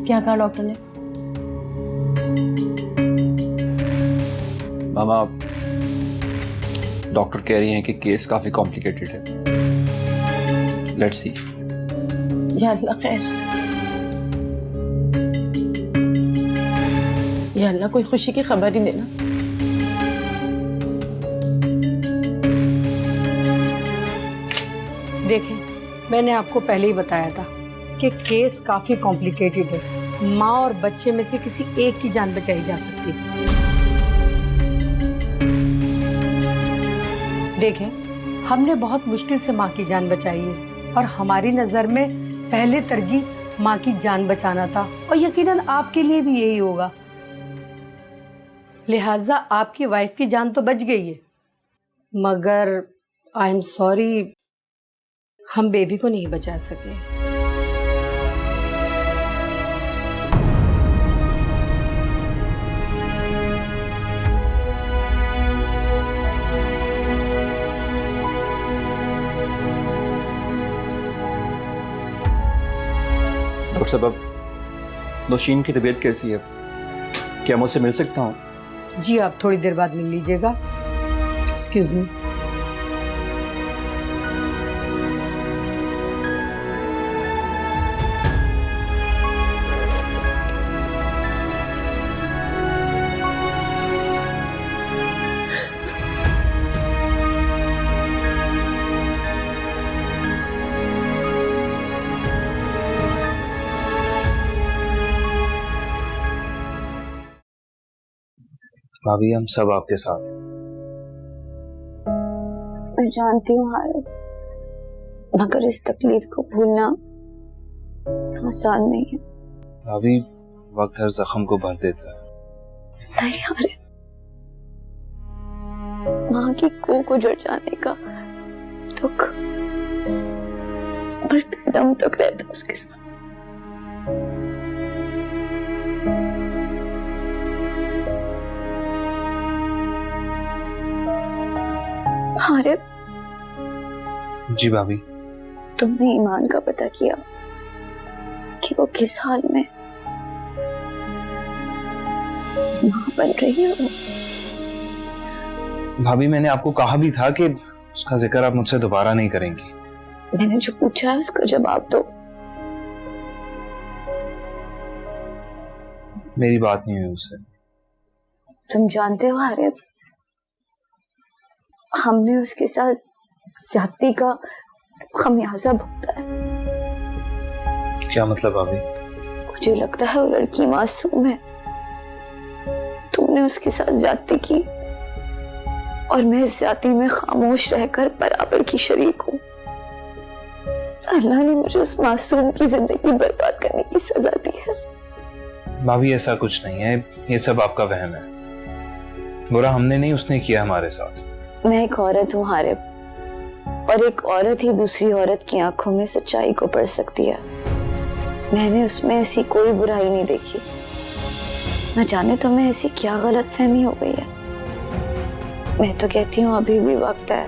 क्या कहा डॉक्टर ने? मामा, डॉक्टर कह रही हैं कि केस काफी कॉम्प्लिकेटेड है। Let's see. या अल्लाह खैर, या अल्लाह कोई खुशी की खबर ही देना। देखें, मैंने आपको पहले ही बताया था कि केस काफी कॉम्प्लिकेटेड है। माँ और बच्चे में से किसी एक की जान बचाई जा सकती थी। देखें, हमने बहुत मुश्किल से माँ की जान बचाई है और हमारी नजर में पहले तरजीह माँ की जान बचाना था और यकीनन आपके लिए भी यही होगा। लिहाजा आपकी वाइफ की जान तो बच गई है, मगर आई एम सॉरी, हम बेबी को नहीं बचा सके। डॉक्टर साहब, अब नौशीन की तबीयत कैसी है? क्या मैं उससे मिल सकता हूँ? जी, आप थोड़ी देर बाद मिल लीजिएगा। Excuse me. भाभी, हम सब आपके साथ हैं। मैं जानती हूँ हारिब, मगर इस तकलीफ को भूलना आसान नहीं है। भाभी, वक्त हर जख्म को भर देता है। नहीं हारिब, माँ की कोख उजड़ जाने का दुख मरते दम तक रहता उसके साथ। हारिब, जी भाभी। तुमने ईमान का पता किया कि वो किस हाल में माँ बन रही है? भाभी, मैंने आपको कहा भी था कि उसका जिक्र आप मुझसे दोबारा नहीं करेंगी। मैंने जो पूछा है उसका जवाब दो। मेरी बात नहीं हुई उससे। तुम जानते हो हारिब, हमने उसके साथ ज्यादती का खमियाजा भुगता है। क्या मतलब भाभी? मुझे लगता है वो लड़की मासूम है। तुमने उसके साथ ज्यादती की और मैं इस ज्यादती में खामोश रहकर बराबर की शरीक हूँ। अल्लाह ने मुझे उस मासूम की जिंदगी बर्बाद करने की सजा दी है। भाभी, ऐसा कुछ नहीं है, ये सब आपका वहम है। बुरा हमने नहीं, उसने किया हमारे साथ। मैं एक औरत हूँ हारिब, और एक औरत ही दूसरी औरत की आंखों में सच्चाई को पढ़ सकती है। मैंने उसमें ऐसी कोई बुराई नहीं देखी। न जाने तुम्हें ऐसी क्या गलतफहमी हो गई है। मैं तो कहती हूँ अभी भी वक्त है,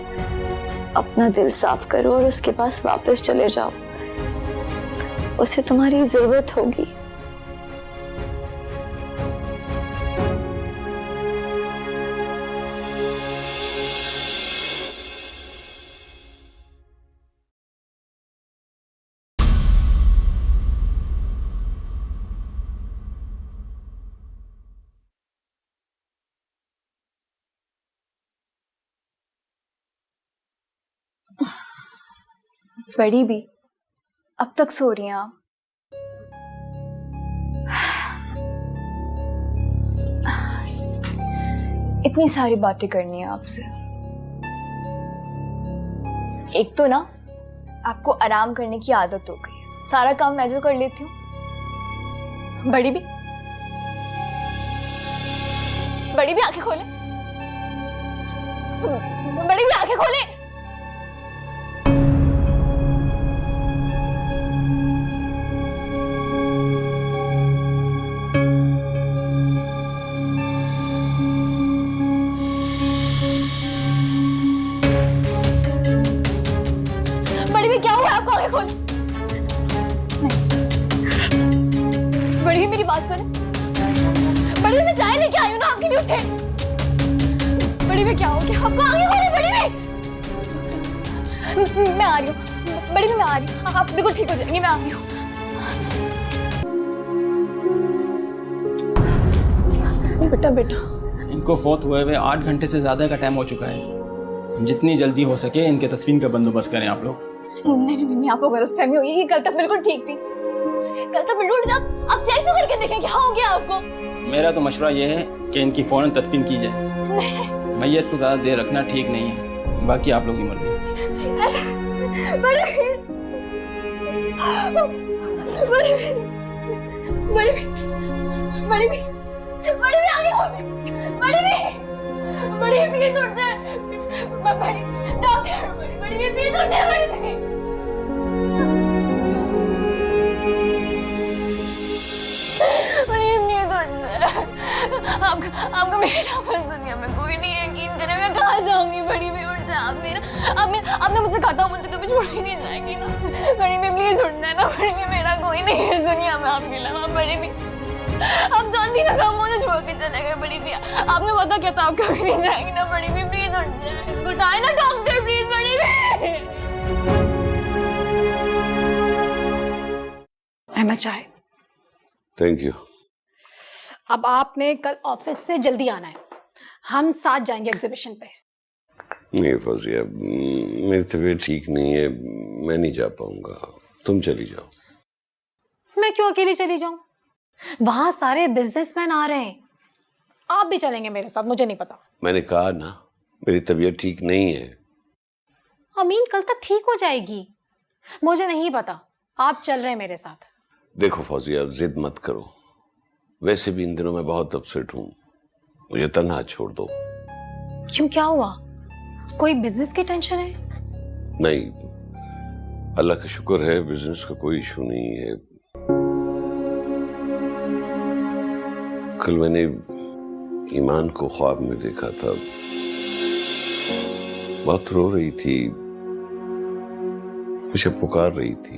अपना दिल साफ करो और उसके पास वापस चले जाओ। उसे तुम्हारी जरूरत होगी। फड़ी भी अब तक सो रही हैं आप? इतनी सारी बातें करनी है आपसे। एक तो ना आपको आराम करने की आदत हो गई है, सारा काम मैं जो कर लेती हूँ। बड़ी भी आंखें खोले, बड़ी भी आंखें खोले। बड़ी भी क्या हुआ आपको? आंखें खोले। नहीं, बड़ी बड़ी मेरी बात सुने। बड़ी मैं चाय लेके आई हूँ ना आपके लिए, उठे। बड़ी में क्या हो गया आपको? आगे बोले बड़ी में। मैं आ रही हूँ बड़ी में, मैं आ रही हूँ, आप बिल्कुल ठीक हो जाएंगे, मैं आ रही हूँ। बेटा बेटा, इनको फौत हुए हुए 8 घंटे से ज़्यादा का टाइम हो चुका है। जितनी जल्दी हो सके इनके तदफीन का बंदोबस्त करें आप लोग। नहीं, आपको गलतफहमी हुई है। कल तक बिल्कुल ठीक थी, कल तक बिल्कुल ठीक। आप चेक तो करके देखें क्या हो गया आपको। मेरा तो मशवरा ये है कि इनकी फौरन तदफीन की जाए। मैयत को ज़्यादा देर रखना ठीक नहीं है, बाकी आप लोग की मर्जी। बड़ी भी आगे हो गई। बड़ी प्लीज उठ जाए। बड़ी डॉक्टर, बड़ी प्लीज उठ जाए। बड़ी प्लीज उठ जाए। आपका मेरा बस दुनिया में कोई नहीं है, यकीन करें। मैं कहाँ जाऊंगी? बड़ी भी उठ जाए। आपने मुझसे कहा था मुझे कभी छोड़ ही नहीं जाएगी ना। बड़ी भी प्लीज उठ जाए ना। बड़ी भी मेरा कोई नहीं है दुनिया में आपके अलावा। बड़ी भी आप जानती ना, सब मुझे छोड़ के चले गए। बड़ी भी आपने पता क्या था, आप कभी नहीं जाएंगी ना। बड़ी भी प्लीज उठ जाए, उठाए ना डॉक्टर प्लीज। बड़ी भी अहमद चाय। Thank you. अब आपने कल ऑफिस से जल्दी आना है, हम साथ जाएंगे एग्जीबिशन पे। नहीं फौजिया, मेरी तबीयत ठीक नहीं है, मैं नहीं जा पाऊंगा, तुम चली जाओ। मैं क्यों अकेली चली जाऊं? वहां सारे बिजनेसमैन आ रहे हैं, आप भी चलेंगे मेरे साथ? मुझे नहीं पता। मैंने कहा ना, मेरी तबीयत ठीक नहीं है। अमीन कल तक ठीक हो जाएगी। मुझे नहीं पता, आप चल रहे हैं मेरे साथ। देखो फौजिया, जिद मत करो, वैसे भी इन दिनों मैं बहुत अपसेट हूँ, मुझे तन्हा छोड़ दो। क्यों, क्या हुआ? कोई बिजनेस की टेंशन है? नहीं, अल्लाह का शुक्र है, बिजनेस का कोई इशू नहीं है। कल मैंने ईमान को ख्वाब में देखा था, बहुत रो रही थी, मुझे पुकार रही थी।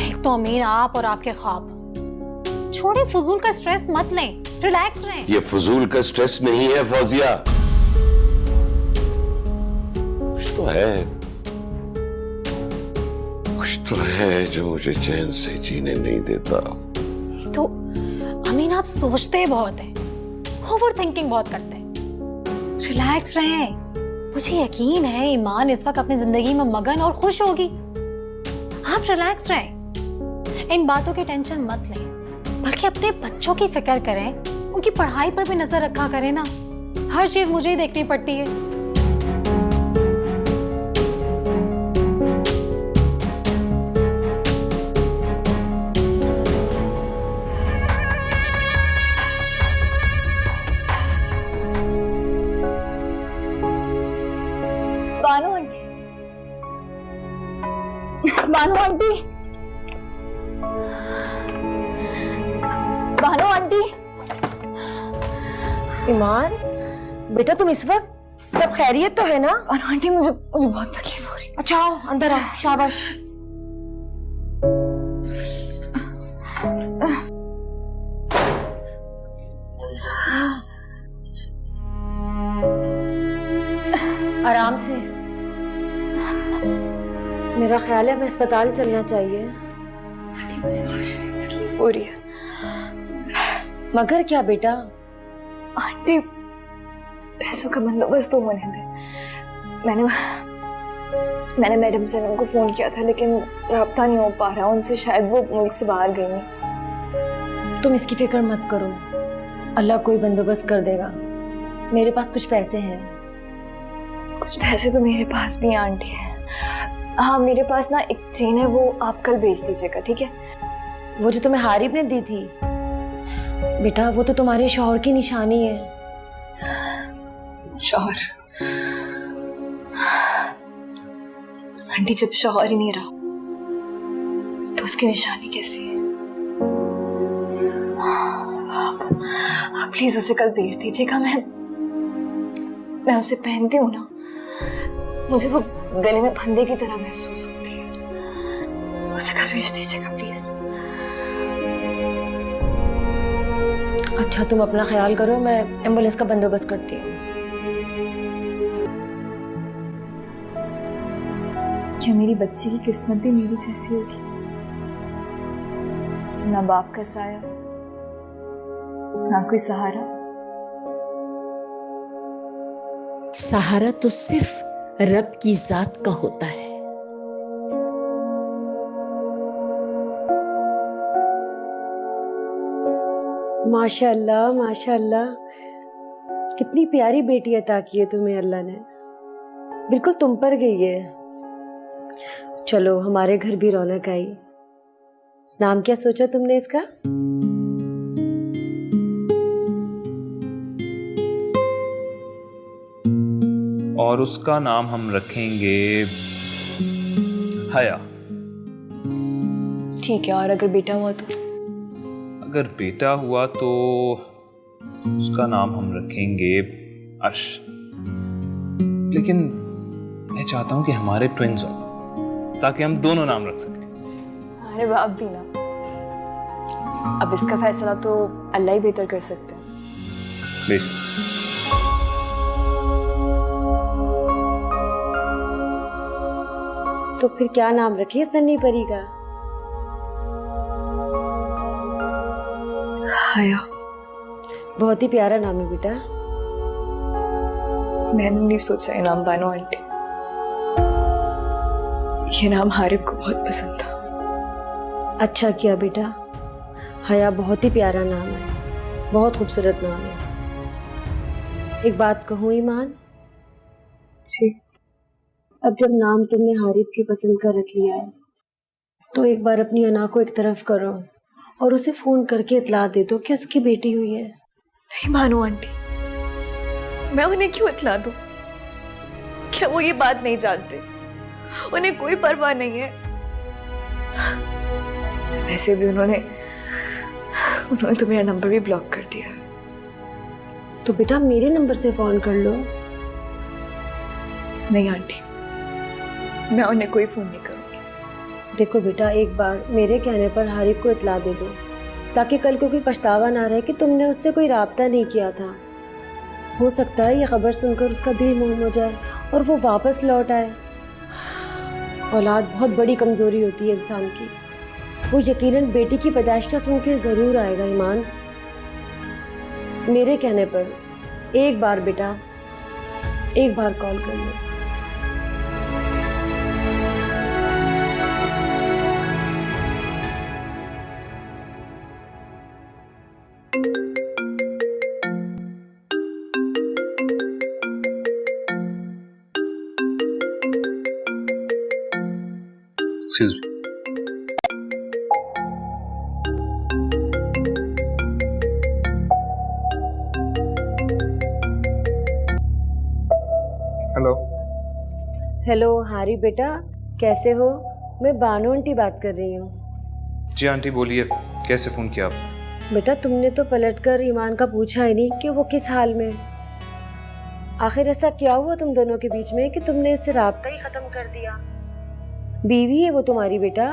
एक तो अमीन आप और आपके ख्वाब। छोड़े, फजूल का स्ट्रेस मत लें, रिलैक्स रहें। ये फजूल का स्ट्रेस नहीं है फौजिया, कुछ तो है, कुछ तो है जो मुझे चैन से जीने नहीं देता। तो अमीन आप सोचते बहुत हैं, ओवर थिंकिंग बहुत करते हैं। रिलैक्स रहें, मुझे यकीन है ईमान इस वक्त अपनी जिंदगी में मगन और खुश होगी। आप रिलैक्स रहें, इन बातों की टेंशन मत लें, बल्कि अपने बच्चों की फिक्र करें, उनकी पढ़ाई पर भी नजर रखा करें ना। हर चीज मुझे ही देखनी पड़ती है। Bano aunty, Bano aunty, Bano aunty. Iman बेटा, तुम इस वक्त? सब खैरियत तो है ना? बानो आंटी, मुझे बहुत तकलीफ हो रही है। अच्छा आओ अंदर आओ, शाबाश। आराम से। मेरा ख्याल है हमें अस्पताल चलना चाहिए। मुझे तकलीफ हो रही है। मगर क्या बेटा? आंटी, पैसों का बंदोबस्त तो होने दे। मैंने मैडम से उनको फोन किया था, लेकिन राब्ता नहीं हो पा रहा उनसे, शायद वो मुल्क से बाहर गई नहीं। तुम इसकी फिक्र मत करो, अल्लाह कोई बंदोबस्त कर देगा। मेरे पास कुछ पैसे हैं। कुछ पैसे तो मेरे पास भी हैं आंटी। हाँ, मेरे पास ना एक चेन है, वो आप कल भेज दीजिएगा, ठीक है? वो जो तुम्हें हारिब ने दी थी बेटा, वो तो तुम्हारे शौहर की निशानी है। शौहर? आंटी, जब शौहर ही नहीं रहा तो उसकी निशानी कैसी है? आप प्लीज उसे कल भेज दीजिएगा। मैं उसे पहनती हूँ ना, मुझे वो गले में फंदे की तरह महसूस होती है। उसे घर भेज दीजिएगा प्लीज। अच्छा तुम अपना ख्याल करो, मैं एम्बुलेंस का बंदोबस्त करती हूँ। क्या मेरी बच्ची की किस्मत भी मेरी जैसी होगी? ना बाप का साया, ना कोई सहारा। सहारा तो सिर्फ रब की जात का होता है। माशाअल्लाह माशाअल्लाह, कितनी प्यारी बेटी अता की है तुम्हें अल्लाह ने, बिल्कुल तुम पर गई है। चलो हमारे घर भी रौनक आई। नाम क्या सोचा तुमने इसका? और उसका नाम हम रखेंगे हया। ठीक है, और अगर बेटा हुआ तो? अगर बेटा हुआ तो उसका नाम हम रखेंगे अर्श। लेकिन मैं चाहता हूं कि हमारे ट्विंस हो, ताकि हम दोनों नाम रख सकें। अरे बाप भी ना, अब इसका फैसला तो अल्लाह ही बेहतर कर सकते हैं। बेशक। तो फिर क्या नाम रखिए सन्नी परी का? हया। बहुत ही प्यारा नाम है बेटा। मैंने नहीं सोचा ये नाम बानो आंटी, ये नाम हारिब को बहुत पसंद था। अच्छा किया बेटा, हया बहुत ही प्यारा नाम है, बहुत खूबसूरत नाम है। एक बात कहूँ ईमान जी। अब जब नाम तुमने हारिब की पसंद का रख लिया है, तो एक बार अपनी अना को एक तरफ करो और उसे फोन करके इतला दे दो कि उसकी बेटी हुई है। नहीं बानो आंटी, मैं उन्हें क्यों इतला दूं? क्या वो ये बात नहीं जानते? उन्हें कोई परवाह नहीं है। वैसे भी उन्होंने तो मेरा नंबर भी ब्लॉक कर दिया है। तो बेटा मेरे नंबर से फोन कर लो। नहीं आंटी, मैं उन्हें कोई फोन नहीं करूंगी। देखो बेटा, एक बार मेरे कहने पर हारिब को इतला दे दो, ताकि कल को कोई पछतावा ना रहे कि तुमने उससे कोई राब्ता नहीं किया था। हो सकता है ये खबर सुनकर उसका दिल मोम हो जाए और वो वापस लौट आए। औलाद बहुत बड़ी कमजोरी होती है इंसान की। वो यकीनन बेटी की पैदाइश का सुन के जरूर आएगा ईमान। मेरे कहने पर एक बार बेटा, एक बार कॉल कर लो। Excuse me. Hello. Hello Harib बेटा, कैसे हो? मैं बानो आंटी बात कर रही हूँ। जी आंटी बोलिए, कैसे फोन किया आप? बेटा तुमने तो पलटकर ईमान का पूछा ही नहीं कि वो किस हाल में। आखिर ऐसा क्या हुआ तुम दोनों के बीच में कि तुमने इससे राब्ता ही खत्म कर दिया? बीवी है वो तुम्हारी बेटा?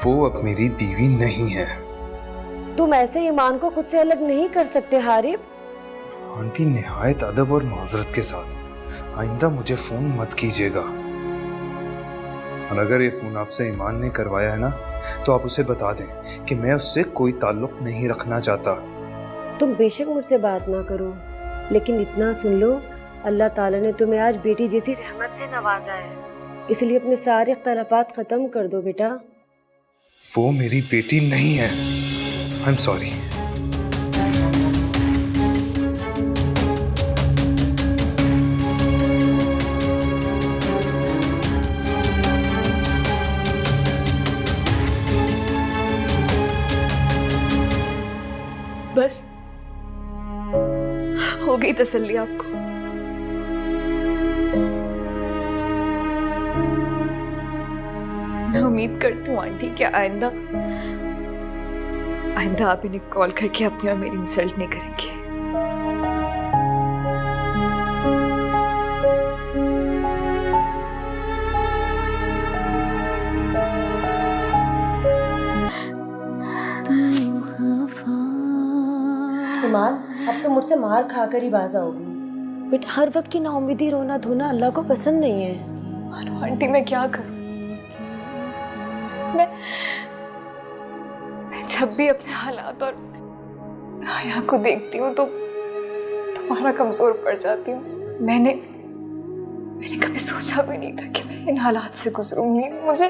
वो अब मेरी बीवी नहीं है। तुम ऐसे ईमान को खुद से अलग नहीं कर सकते हारिब। आंटी निहायत अदब और माजरत के साथ, आइंदा मुझे फोन मत कीजिएगा। और अगर ये फोन आपसे ईमान ने करवाया है ना, तो आप उसे बता दें कि मैं उससे कोई ताल्लुक नहीं रखना चाहता। तुम बेशक मुझसे बात ना करो, लेकिन इतना सुन लो, अल्लाह ताला ने तुम्हें आज बेटी जैसी रहमत से नवाजा है, इसलिए अपने सारे इख्तलाफात खत्म कर दो बेटा। वो मेरी बेटी नहीं है। I am sorry. बस हो गई तसल्ली आपको? मैं उम्मीद करती हूँ आंटी कि आइंदा आप इन्हें कॉल करके अपनी और मेरी इंसल्ट नहीं करेंगे। तो मुझसे मार खाकर ही बाज आओगी। बेटा हर वक्त की नाउम्मीदी रोना धोना अल्लाह को पसंद नहीं है। भानु आंटी मैं क्या करूं? मैं जब भी अपने हालात और हाया को देखती हूँ तो तुम्हारा कमजोर पड़ जाती हूँ। मैंने कभी सोचा भी नहीं था कि मैं इन हालात से गुजरूंगी। मुझे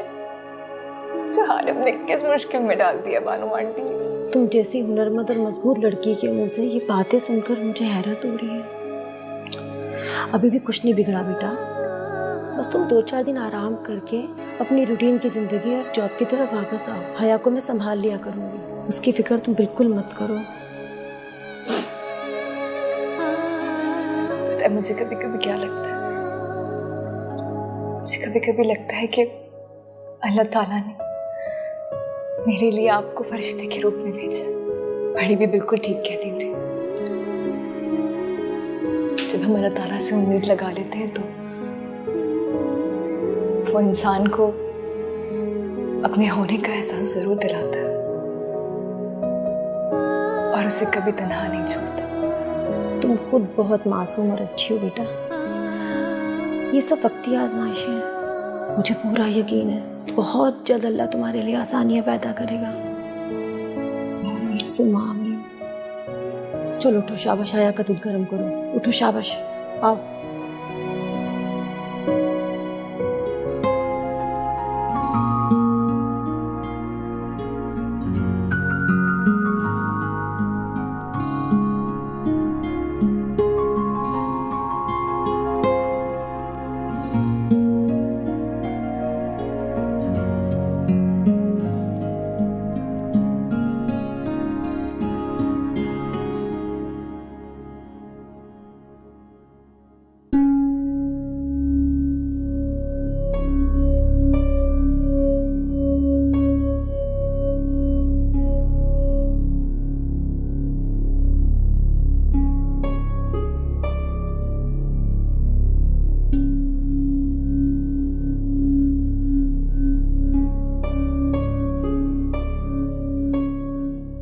हारिब ने किस मुश्किल में डाल दिया भानु आंटी। तुम जैसी हुनरमंद और मजबूत लड़की के मुंह से ये बातें सुनकर मुझे हैरत हो रही है। अभी भी कुछ नहीं बिगड़ा बेटा, बस तुम 2-4 दिन आराम करके अपनी रूटीन की जिंदगी और जॉब की तरफ वापस आओ। हया को मैं संभाल लिया करूंगी, उसकी फिक्र तुम बिल्कुल मत करो। पता है मुझे कभी कभी क्या लगता है, मुझे कभी कभी लगता है कि अल्लाह ताला ने मेरे लिए आपको फरिश्ते के रूप में भेजा। बड़ी भी बिल्कुल ठीक कहती थी, जब हम अल्लाह ताला से उम्मीद लगा लेते हैं तो वो इंसान को अपने होने का एहसास जरूर दिलाता है और उसे कभी तन्हा नहीं छोड़ता। तुम खुद बहुत मासूम और अच्छी हो बेटा, ये सब वक्ती आजमाइशें हैं। मुझे पूरा यकीन है बहुत जल्द अल्लाह तुम्हारे लिए आसानियां पैदा करेगा। सुमा आमीन। चलो उठो, शाबाश, आया का दूध गर्म करो। उठो, शाबाश, आओ।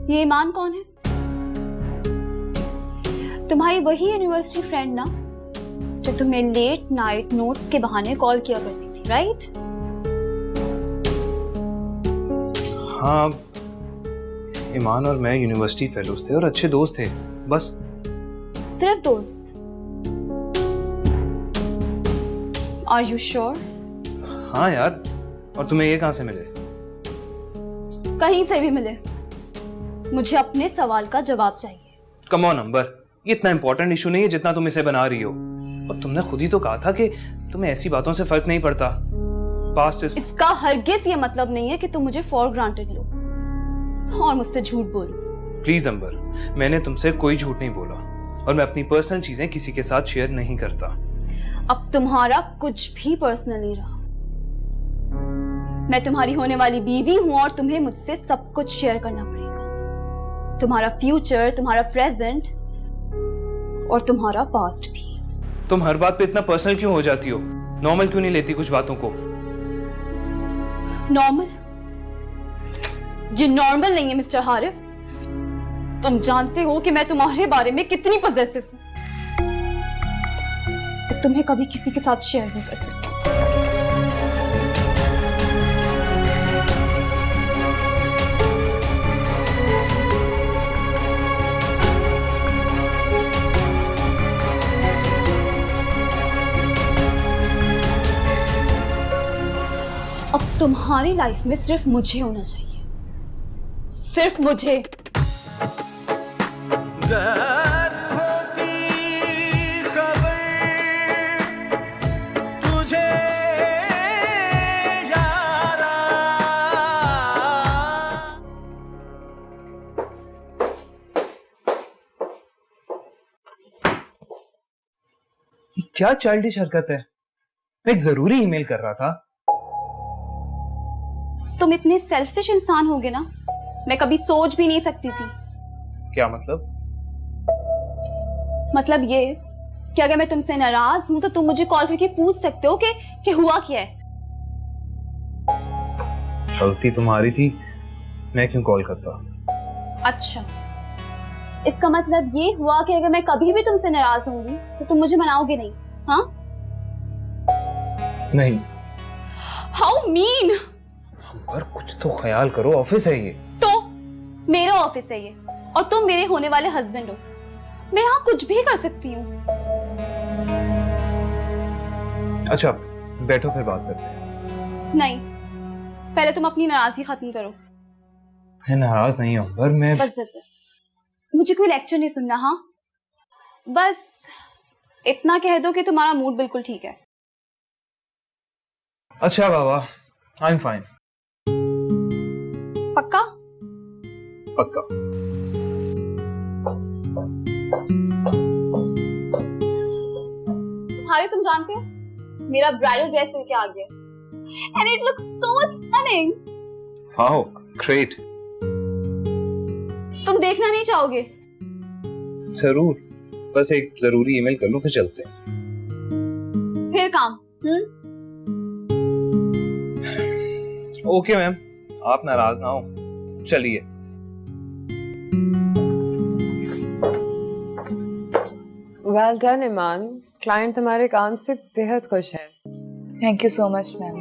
ये ईमान कौन है? तुम्हारी वही यूनिवर्सिटी फ्रेंड ना जो तुम्हें लेट नाइट नोट्स के बहाने कॉल किया करती थी, राइट? हाँ, ईमान और मैं यूनिवर्सिटी फेलोज थे और अच्छे दोस्त थे, बस। सिर्फ दोस्त? Are you sure? हाँ यार, और तुम्हें ये कहाँ से मिले? कहीं से भी मिले, मुझे अपने सवाल का जवाब चाहिए। कम ऑन अंबर, ये इतना इंपॉर्टेंट इशू नहीं है जितना तुम इसे बना रही हो। और तुमने खुद ही तो कहा था कि तुम्हें ऐसी बातों से फर्क नहीं पड़ता। पास्ट इज... इसका हरगिज ये मतलब नहीं है कि तुम मुझे फॉर ग्रांटेड लो और मुझसे झूठ बोलो। प्लीज अंबर, मैंने तुमसे कोई झूठ नहीं बोला और मैं अपनी पर्सनल चीजें किसी के साथ शेयर नहीं करता। अब तुम्हारा कुछ भी पर्सनल नहीं रहा। मैं तुम्हारी होने वाली बीवी हूं और तुम्हें मुझसे सब कुछ शेयर करना पड़ेगा। तुम्हारा फ्यूचर, तुम्हारा प्रेजेंट और तुम्हारा पास्ट भी। तुम हर बात पे इतना पर्सनल क्यों हो जाती हो? नॉर्मल क्यों नहीं लेती कुछ बातों को? नॉर्मल? ये नॉर्मल नहीं है मिस्टर हारिब। तुम जानते हो कि मैं तुम्हारे बारे में कितनी पॉसेसिव हूं। तुम्हें कभी किसी के साथ शेयर नहीं कर सकती। अब तुम्हारी लाइफ में सिर्फ मुझे होना चाहिए, सिर्फ मुझे। क्या चाइल्डिश हरकत है? मैं एक जरूरी ईमेल कर रहा था। तुम इतने सेल्फिश इंसान होगे ना, मैं कभी सोच भी नहीं सकती थी। क्या मतलब? मतलब ये कि अगर मैं तुमसे नाराज हूं तो तुम मुझे कॉल करके पूछ सकते हो कि हुआ क्या है। गलती तुम्हारी थी, मैं क्यों कॉल करता? अच्छा, इसका मतलब ये हुआ कि अगर मैं कभी भी तुमसे नाराज होंगी तो तुम मुझे मनाओगे नहीं, हाँ? नहीं। How mean. पर कुछ तो ख्याल करो, ऑफिस है ये। तो मेरा ऑफिस है ये और तुम मेरे होने वाले हस्बैंड हो। मैं यहाँ कुछ भी कर सकती हूँ। अच्छा बैठो फिर बात करते हैं। नहीं, पहले तुम अपनी नाराजगी खत्म करो। मैं नाराज नहीं हूँ, पर मैं बस बस बस, मुझे कोई लेक्चर नहीं सुनना। हाँ, बस इतना कह दो कि तुम्हारा मूड बिल्कुल ठीक है। अच्छा बाबा, आई एम फाइन। पक्का? पक्का। हारे, तुम जानते हो मेरा ब्राइडल ड्रेस लेके आ गया and it looks so stunning. Wow, great. तुम देखना नहीं चाहोगे? जरूर, बस एक जरूरी ईमेल कर लो फिर चलते हैं। फिर काम। ओके मैम, आप नाराज ना हो, चलिए। वेल डन ईमान, क्लाइंट तुम्हारे काम से बेहद खुश है। Thank you so much ma'am.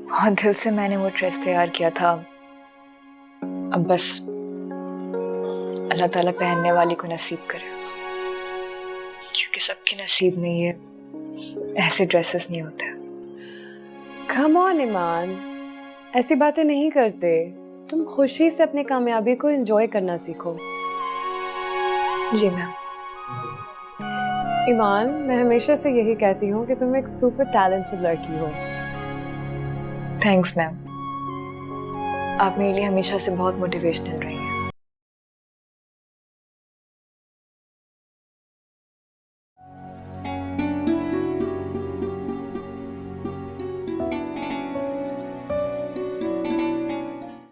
बहुत दिल से मैंने वो ड्रेस तैयार किया था। अब बस अल्लाह ताला पहनने वाली को नसीब करे, क्योंकि सबके नसीब में ये ऐसे ड्रेसेस नहीं होते। कम ऑन ईमान, ऐसी बातें नहीं करते। तुम खुशी से अपनी कामयाबी को एंजॉय करना सीखो। जी मैम। ईमान, मैं हमेशा से यही कहती हूँ कि तुम एक सुपर टैलेंटेड लड़की हो। थैंक्स मैम, आप मेरे लिए हमेशा से बहुत मोटिवेशनल रही हैं।